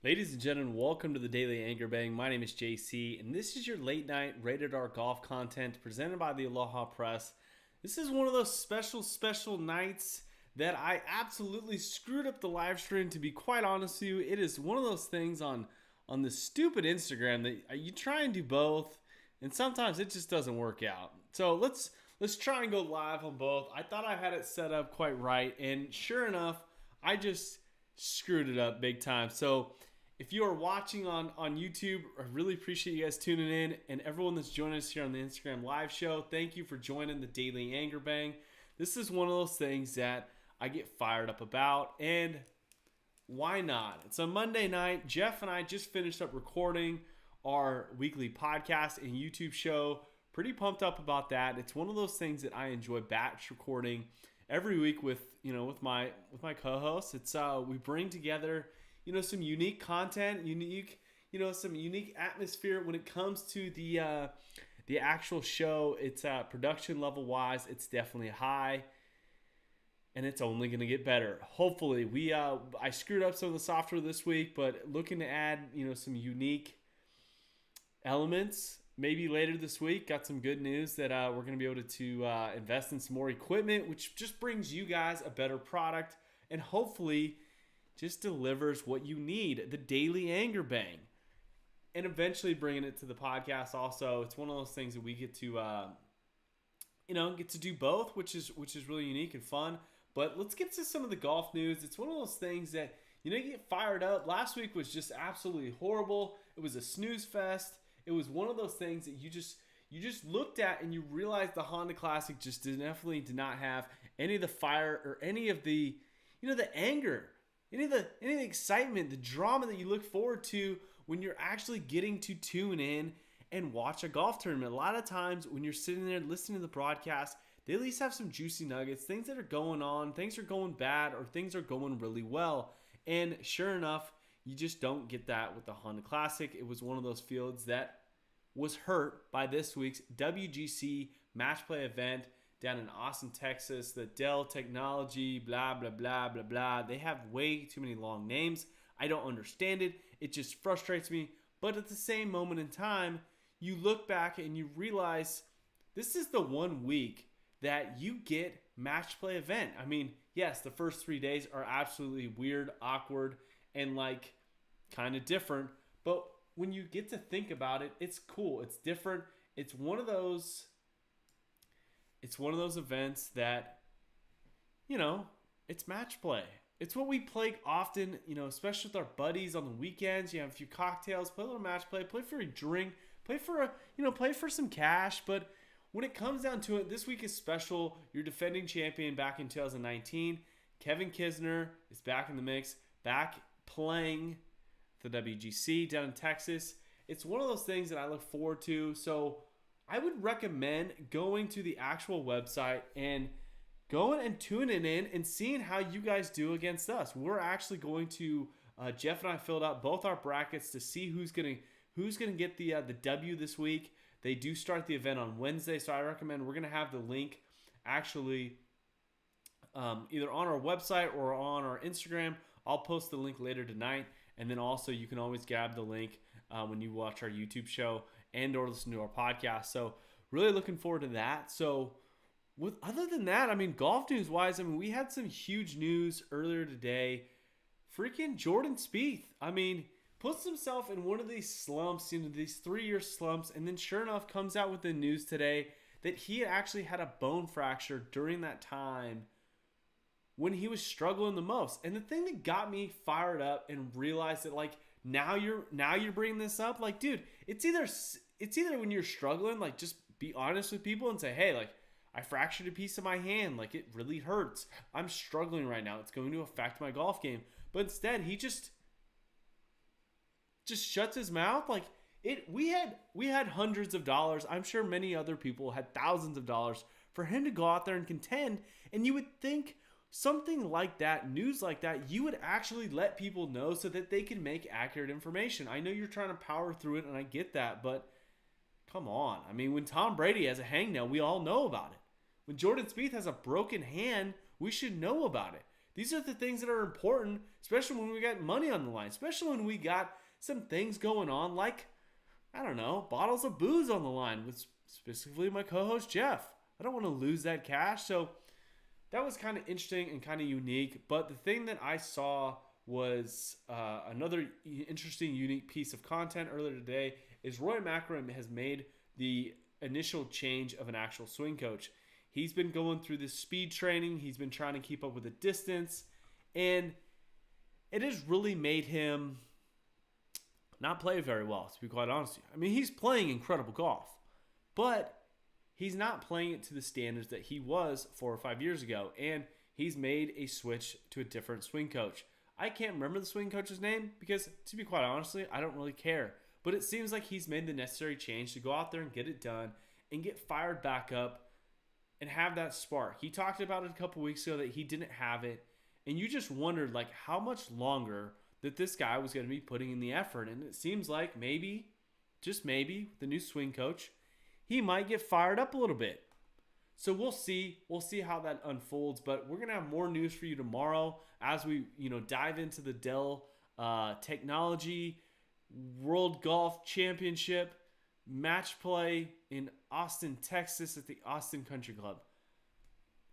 Ladies and gentlemen, welcome to the Daily Anger Bang. My name is JC, and this is your late night rated R golf content presented by the ALOHA Press. This is one of those special nights that I absolutely screwed up the live stream. To be quite honest with you, it is one of those things on the stupid Instagram that you try and do both, and sometimes it just doesn't work out. So let's try and go live on both. I thought I had it set up quite right, and sure enough, I just screwed it up big time. So if you are watching on YouTube, I really appreciate you guys tuning in, and everyone that's joining us here on the Instagram live show, thank you for joining the Daily Anger Bang. This is one of those things that I get fired up about, and why not? It's a Monday night. Jeff and I just finished up recording our weekly podcast and YouTube show. Pretty pumped up about that. It's one of those things that I enjoy batch recording every week with my co-hosts. It's we bring together some unique content, some unique atmosphere when it comes to the actual show. It's production level wise, it's definitely high, and it's only going to get better. Hopefully, I screwed up some of the software this week, but looking to add some unique elements maybe later this week. Got some good news that we're going to be able to invest in some more equipment, which just brings you guys a better product and hopefully just delivers what you need, the Daily Anger Bang. And eventually bringing it to the podcast also. It's one of those things that we get to get to do both, which is really unique and fun. But let's get to some of the golf news. It's one of those things that you get fired up. Last week was just absolutely horrible. It was a snooze fest. It was one of those things that you just looked at and you realized the Honda Classic just definitely did not have any of the fire or any of the the anger, any of the excitement, the drama that you look forward to when you're actually getting to tune in and watch a golf tournament. A lot of times when you're sitting there listening to the broadcast, they at least have some juicy nuggets, things that are going on, things are going bad, or things are going really well. And sure enough, you just don't get that with the Honda Classic. It was one of those fields that was hurt by this week's WGC Match Play event down in Austin, Texas. The Dell Technology, blah, blah, blah, blah, blah. They have way too many long names. I don't understand it. It just frustrates me. But at the same moment in time, you look back and you realize this is the 1 week that you get Match Play event. I mean, yes, the first 3 days are absolutely weird, awkward, and kind of different. But when you get to think about it, it's cool. It's different. It's one of those events that, it's match play. It's what we play often, especially with our buddies on the weekends. You have a few cocktails, play a little match play for a drink, play for some cash. But when it comes down to it, this week is special. Your defending champion back in 2019, Kevin Kisner, is back in the mix, back playing the WGC down in Texas. It's one of those things that I look forward to. So I would recommend going to the actual website and going and tuning in and seeing how you guys do against us. We're actually going to Jeff and I filled out both our brackets to see who's gonna get the W this week. They do start the event on Wednesday, so I recommend we're gonna have the link actually either on our website or on our Instagram. I'll post the link later tonight, and then also you can always grab the link when you watch our YouTube show and or listen to our podcast. So really looking forward to that. So other than that, golf news wise, we had some huge news earlier today. Freaking Jordan Spieth. Puts himself in one of these slumps, these 3-year slumps, and then sure enough comes out with the news today that he actually had a bone fracture during that time when he was struggling the most. And the thing that got me fired up and realized that now you're bringing this up, dude, it's either when you're struggling, just be honest with people and say, hey, I fractured a piece of my hand, it really hurts. I'm struggling right now. It's going to affect my golf game. But instead, he just shuts his mouth. We had hundreds of dollars. I'm sure many other people had thousands of dollars for him to go out there and contend. And you would think something like that, news like that, you would actually let people know so that they can make accurate information. I know you're trying to power through it, and I get that, but come on. When Tom Brady has a hangnail, we all know about it. When Jordan Spieth has a broken hand, we should know about it. These are the things that are important, especially when we got money on the line, especially when we got some things going on like, I don't know, bottles of booze on the line with specifically my co-host Jeff. I don't want to lose that cash. So that was kind of interesting and kind of unique. But the thing that I saw was another interesting, unique piece of content earlier today is Roy McIlroy has made the initial change of an actual swing coach. He's been going through this speed training. He's been trying to keep up with the distance. And it has really made him not play very well, to be quite honest with you. I mean, he's playing incredible golf, but he's not playing it to the standards that he was 4 or 5 years ago. And he's made a switch to a different swing coach. I can't remember the swing coach's name because, to be quite honestly, I don't really care. But it seems like he's made the necessary change to go out there and get it done and get fired back up and have that spark. He talked about it a couple weeks ago that he didn't have it. And you just wondered, like, how much longer that this guy was going to be putting in the effort. And it seems like maybe, just maybe, the new swing coach, he might get fired up a little bit. So we'll see. We'll see how that unfolds. But we're going to have more news for you tomorrow as we, dive into the Dell Technology World Golf Championship match play in Austin, Texas at the Austin Country Club.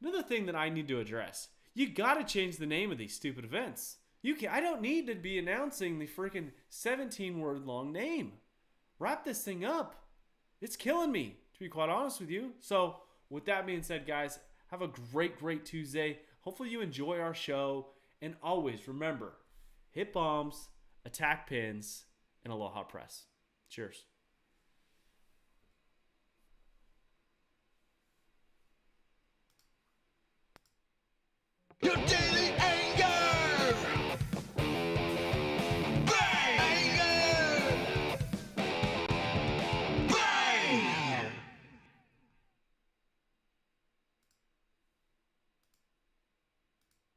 Another thing that I need to address. You got to change the name of these stupid events. I don't need to be announcing the freaking 17-word long name. Wrap this thing up. It's killing me, to be quite honest with you. So, with that being said, guys, have a great, great Tuesday. Hopefully you enjoy our show. And always remember, hit bombs, attack pins, and Aloha Press. Cheers. Your daily